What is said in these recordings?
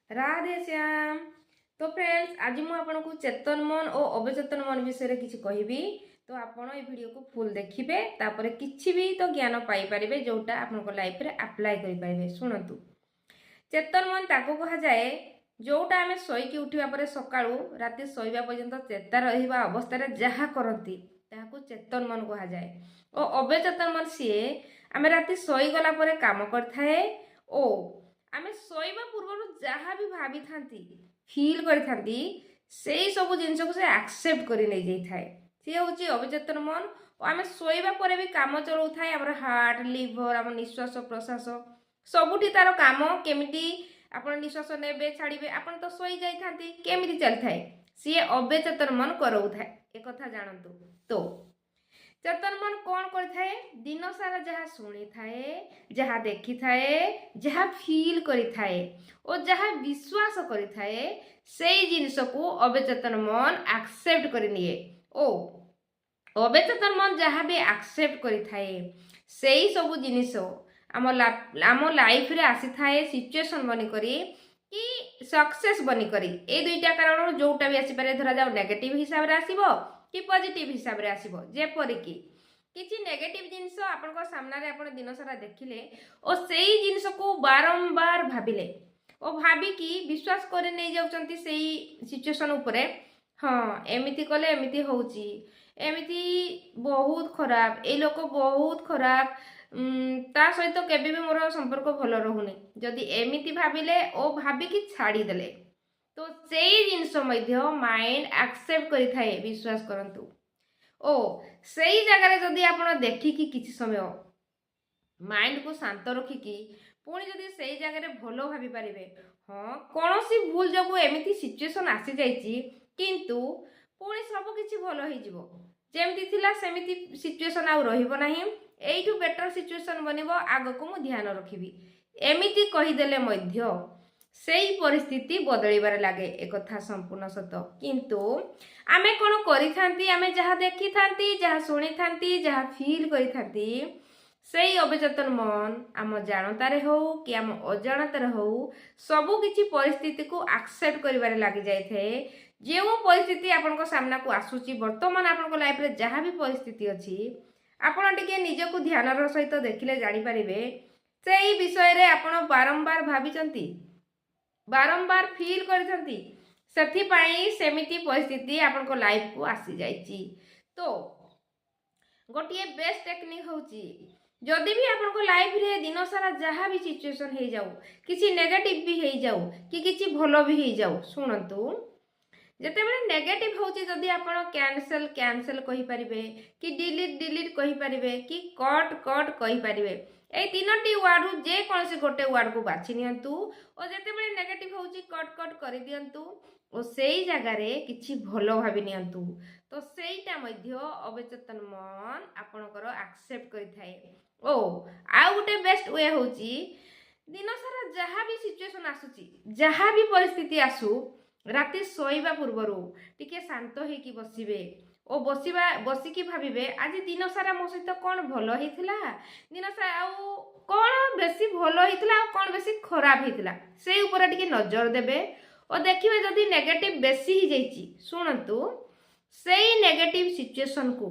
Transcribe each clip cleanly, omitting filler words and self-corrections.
राधे श्याम। तो फ्रेंड्स आज मु आपन को चेतन मन और अवचेतन मन विषय किसी कहबी। तो आपण ये वीडियो को फुल देखिए तापर किछि भी तो ज्ञान पाई परिबे जोटा आपन लाइफ रे अप्लाई करि परिबे। सुनतु चेतन मन ताको कहा जाए जोटा आमे सोईकी उठिबा परे सकाळू राति सोईबा पर्यंत चेता रहिबा अवस्था रे जहा करंती ताको चेतन मन कहा जाए। और अवचेतन मन सीए आमे राति सोई गला परे काम करथाए ओ आमे सोईबा पूर्व जहाँ भी भाभी थांती फील करी थांती सेई सब जिनिस को से एक्सेप्ट करी नै जाई थाए। सी होची अवचेतन मन। और आमे सोईबा परे भी काम चलाउ थाए हमर हार्ट लिवर हमर निश्वास प्रश्वास सबुठी तार काम केमिटी आपण निश्वास नेबे छाड़ीबे आपण तो सोई जाई थांती केमिटी चल थाए सी अवचेतन मन करउ थाए। एक कथा जानंतु। तो चेतन मन कौन करथाए दिन सारा जहाँ शुणी थाए जहाँ देखी थाए जहाँ फील करी थाए और जहाँ विश्वास करी थाए सेई जिनिस को अवचेतन मन एक्सेप्ट करि निए। ओ अवचेतन मन जहाँ भी एक्सेप्ट करी थाए सेई सब जिनिस आम लाइफ रे आसी थाए सिचुएशन बनी करी कि सक्सेस बनी करी ए दुईटा कारण जोटा भी आसी पारे धरा जाओ नेगेटिव हिसाब रे आसीबो कि पॉजिटिव हिसाब रे आसीबो। जेपरि कि किछि नेगेटिव जिनिस आपन सामना रे आपन दिन सारा देखिले और सेई जिनिस को बारंबार भाबिले और भाबी कि विश्वास करे नै जाउचंती सेई सिचुएशन उपरे। हाँ एमिति कले एमिति होउची एमिति बहुत खराब ए लोक बहुत खराब ता सहित केबे भी मोर संपर्क भल रहुनी जदि एमिति भाबिले ओ भाबी कि छाड़ी देले तो सेई जिनिस मध्य माइंड एक्सेप्ट करि थाए। विश्वास करंतु ओ सेई जगह जदि आपण देखिकी किछि समय माइंड को शांत रखिकी पुणी जदि सेई जगह भलो भाभी पारिबे हाँ कौनसी भूल जगू एमिति सिचुएशन आसी जाइछि किंतु पुणी सब किछि भलो होई जिवो जेमिति थिला सेमिति सिचुएशन आउ रहिबो नाही एइठु बेटर सिचुएशन बनिबो आगको मु ध्यान रखिबी एमिति कहि देले मध्य सेई परिस्थिति बदलिबार लागे। एक कथा संपूर्ण सत किंतु आमे कोन करि थांती आमे जहा देखि थांती जहा सुनी थांती जहा फील करि थांती सेई अवचेतन मन आम जानतारे हो कि आम अजाणतारे हो सबु किछि परिस्थिति को एक्सेप्ट करिबार लागि जाय थे। जो परिस्थिति आपन सामना को आसुची वर्तमान आपन लाइफ रे जहा भी परिस्थिति अछि आपण टिके निजको ध्यानर सहित देखिले जानि परिबे सेई विषय रे आपण बारंबार भाबिचंती बारंबार फील करथंती सेथि पई सेमिति परिस्थिति आपन लाइफ को आसी जाइची। तो गोटिए बेस्ट टेक्निक होची जदि भी आपन लाइफ रे दिन सारा जहाँ भी सिचुएशन हो जाऊ किसी नेगेटिव भी हो जाऊ कि किसी भलो भी हो जाऊ शुणु जिते बड़े नेगेटिव होची जदि आपन कैंसल कैंसल कहि परिबे कि डिलीट डिलीट कहि परिबे कि कट कट कहि परिबे ए तीनोटी वर्ड रु जे कोनसे गोटे वर्ड को बाछि नियंतु और जेते बड़े नेगेटिव होची कट कट करि दियंतु और सेई जगह रे किछि भलो भाबी नियंतु तो सेईटा मध्य अवचेतन मन आपनकर एक्सेप्ट करि थाए। ओ आ गोटे बेस्ट वे होची दिन सारा जहाँ भी सिचुएशन आसुची जहाँ भी परिस्थिति आसु राति सोईबा पूर्वरु टिके शांत होइकी बसिबे ओ बसिकी भाबिबे आज दिन सारा मो सहित कौन भलो हिथिला दिन सारा आउ कौन बेसी भलो हिथिला आ कौन बेसी खराब हिथिला से ऊपर टिके नजर देबे और देखिबे जदि नेगेटिव बेसी ही जाइची शुणंतु सेई नेगेटिव सिचुएशन को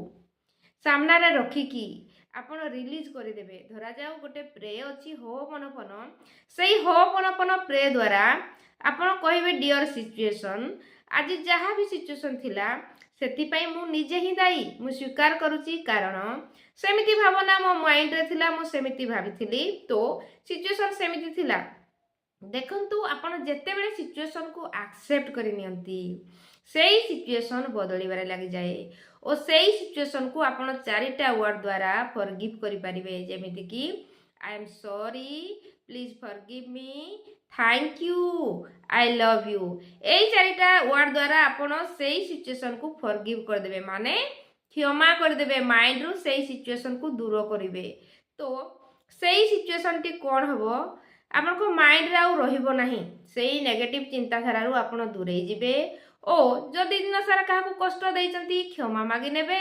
सामना रे रखिकी आपण रिलीज कर देबे। धरा जाऊ गोटे प्रे अछि होपनपन सेई होपनपन प्रे द्वारा आपण कहिबे डियर सिचुएशन आज जहाँ भी सिचुएशन थिला सेति मु निजे ही दायी मु स्वीकार करूची कारण सेमिति भावना मो माइंड रे थिला मु सेमिति भाबिथिली तो सिचुएशन सेमिति थिला। देखंतु आपण जेते बेले सिचुएशन को एक्सेप्ट करि नियंती सेई सिचुएशन बदलिबारे लागि जाए और सेई सिचुएशन को आपण चारिटा वर्ड द्वारा फॉरगिव करि परिबे जेमिति कि I am sorry please forgive me thank you I love you ए चारिटा वर्ड द्वारा आपण सेई सिचुएशन को फॉरगिव कर देबे माने क्षमा कर देबे माइंड रु सेई सिचुएशन को दूर करिवे तो सेई सिचुएशन टी कोन हबो आपन को माइंड रे आउ रहिबो नाही सेई नेगेटिव चिंताधारा रु आपण दूरे जिबे ओ जदि दिन सारा क्या कष्ट देइचंती क्षमा मागी नेबे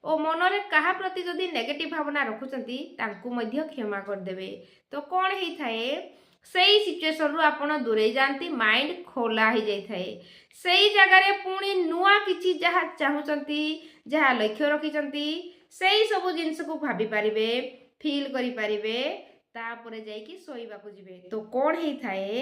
ओ मनरे कहा प्रति जदि नेगेटिव भावना रखुचंती तांकु मध्य क्षमा कर देबे तो कोन हेई थाए सेई सिचुएशन रु आपण दूरे जाती माइंड खोला हो जाए सेई जगार पुणी नुआ किछि जहा चाहूचंती जहा लक्ष्य रखिचंती सेई सब जिनस को भाभी पारिबे फील करि पारिबे तापरे जाइकी सोइबाकू जिबे। तो कौन ही थाए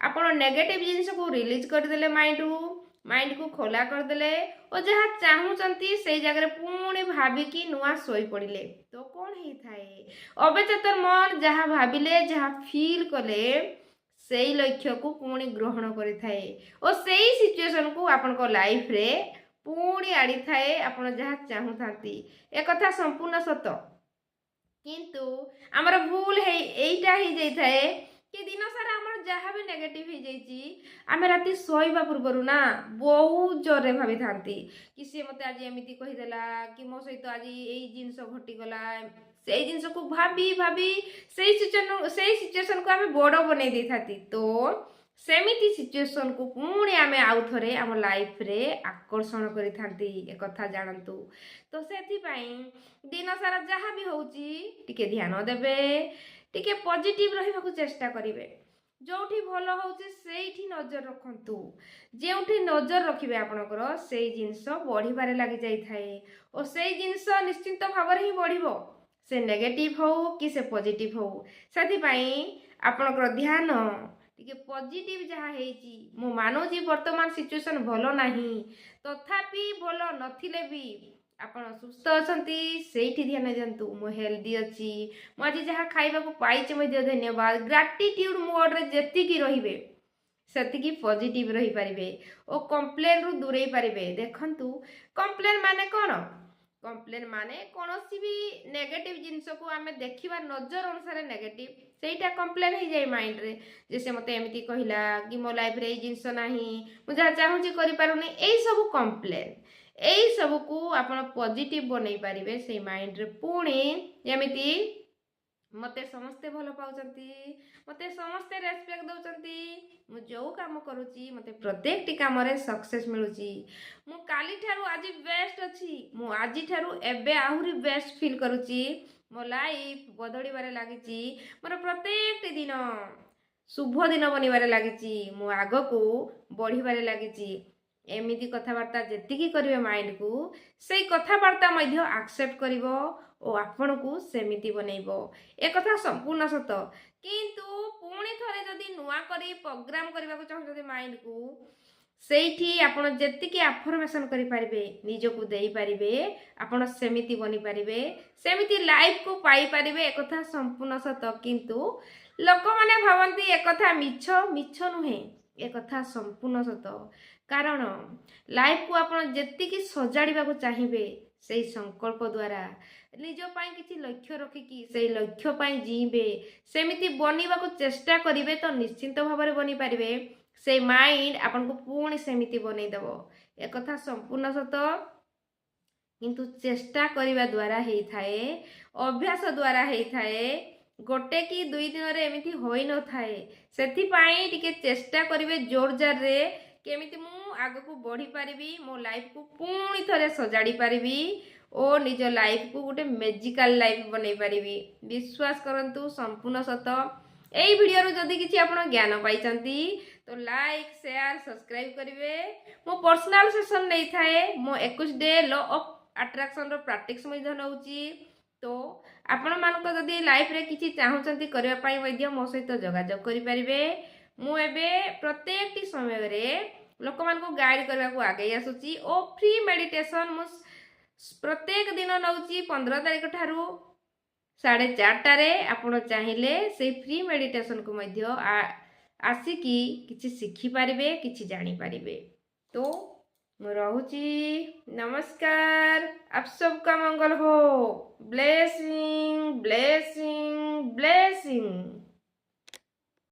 आपण नेगेटिव जिनस को रिलीज कर देले माइंड को खोला कर देले और जहा चाहूचंती सेई जगार पुणी भाबिकी नुआ सोई पड़िले। तो कौन ही थाए अवचेतन मन जहा भाबिले जहा फील कले सेई लक्ष्य को पुणी ग्रहण करि थाए और सेई सिचुएशन को आपण को लाइफ रे पुणी आड़ी थाए आपण जहा चाहू थांती। एक कथा संपूर्ण सत किंतु आमर भूल है एटा ही जाई थाए कि दिन सारा आमर जहा भी नेगेटिव ही जाईची आमे राती सोइबा पूर्वरु ना बहुत जोरे भाबी थांती कि से मते आज एमिति कहि देला कि मो सहित आज एई जिंस घटी गला सेई जिंस को भाबी भाबी सेई सिचुएशन को आमे बड़ बनै दै थाती। तो सेमिति सिचुएशन को पुणी आमे आउ थरे आम लाइफ रे आकर्षण करि थांती ए कथा जानतु। तो सेथि पई दिन सारा जहा भी होउची टिके ध्यान देबे टिके पॉजिटिव रहिबाकू चेष्टा करिवे जोठी भलो होउची सेठी नजर रखंतु जेउठी नजर रखिबे आपनकर सेई जिंस बढ़िबारे लागि जाई थाए और सेई जिंस निश्चित भाବରେ ही बढ़िबो से नेगेटिव हो कि से पॉजिटिव हो। सेथि पई आपनकर ध्यान टिके पॉजिटिव जहा हेची मु मानुची वर्तमान सिचुएशन भलो नाही तथापि भलो नथिले भी आपण सुस्थ अछंती सेठी ध्यान दियंतु मु हेल्दी अछि मु आज जहा खाइबा को पाइचे मध्ये धन्यवाद ग्रैटिट्यूड मोड रे जेति की रहिबे सेति की पॉजिटिव रही पारिबे ओ कंप्लेन रु दूरे पारिबे। देखंतु कंप्लेन माने कोन कंप्लेन माने कोनोसी भी नेगेटिव जिंस को आमे देखिबा नजर अनुसार नेगेटिव सेटा कंप्लेन ही जाय माइंड रे जैसे मते एमिति कहिला कि मो लाइफ रे जिंस नाही मु जहा चाहूची करि पारुनी एई सब कंप्लेन एई सब को आपण पॉजिटिव बनै पारिबे से माइंड रे पुणी एमिति मते समस्ते भलो पाउचंती मते समस्ते रेस्पेक्ट दउचंती मु जो काम करूची मते प्रत्येक टी काम रे सक्सेस मिलुची मु काली ठारू आज बेस्ट अछि मु आजि ठारू एबे आहुरी बेस्ट फील करूची मो लाइफ बदली बारे लागिची मोर प्रत्येक दिन शुभ दिन बनिबारे लागिची मु आगो को बढ़िबारे लागिची एमिति कथाबार्ता जेतिकी करिवे माइंड को सेई कथाबार्ता मध्य एक्सेप्ट करिवो ओ आपण को सेमिति बनैबो ए कथा संपूर्ण सत। किंतु पुणी थरे जदी नुआ करी प्रोग्राम करबा को चाहू जदी माइंड को सेठी आपण जेतिकी अफर्मेशन करि पारिबे निज को देई पारिबे आपण सेमिति बनि पारिबे सेमिति लाइफ को पाई पारिबे ए कथा संपूर्ण सत। किंतु लोक माने भावंती ए कथा मिछ मिछ नुहे ए कथा संपूर्ण सत कारण लाइफ को आपण जेतिकी सजाड़िबा को चाहिबे सेई संकल्प द्वारा निज पाई किछि लक्ष्य रखिकी सेई लक्ष्य पाई जीबे सेमिति बनिबा को चेष्टा करिवे तो निश्चित भाବରେ बनि पारिबे से माइंड आपन को पुणी सेमिति बनै दबो ए कथा संपूर्ण सत। किंतु चेष्टा करिबा द्वारा हेई थाए अभ्यास द्वारा हेई थाए गोटे कि दुई दिन रे एमिति होई न थाए सेथि पाई टिके चेष्टा करिवे जोर जार रे केमिति मु आगो को बढ़ी पारिबी मो लाइफ को पुणी थरे सजाड़ी पारिबी ओ निज लाइफ को गोटे मैजिकल लाइफ बनै पारिबी। विश्वास करंतु संपूर्ण सत। एई वीडियो रो जदी किछि आपण ज्ञान पाइचंती तो लाइक शेयर सब्सक्राइब करिवे। मो पर्सनल सेशन नै थाए मो 21 डे लॉ ऑफ अट्रैक्शन रो प्रैक्टिस मध्ये नउची तो आपण मानको जदी लाइफ रे किछि चाहउचंती करबा पई मध्ये मो सहित जोगाजोग करि पारिबे। मु एबे प्रत्येक टी समय रे लोक मान को गाइड करबा को आगे आसुची ओ फ्री मेडिटेशन मु प्रत्येक दिन नउची 15 तारिख ठारू 4:30 रे आपण चाहिले से फ्री मेडिटेशन को मध्ये आसिकी किछि सिखि पारिबे किछि जानि पारिबे। तो मु रहूची नमस्कार आप सबका मंगल हो। Blessing blessing blessing.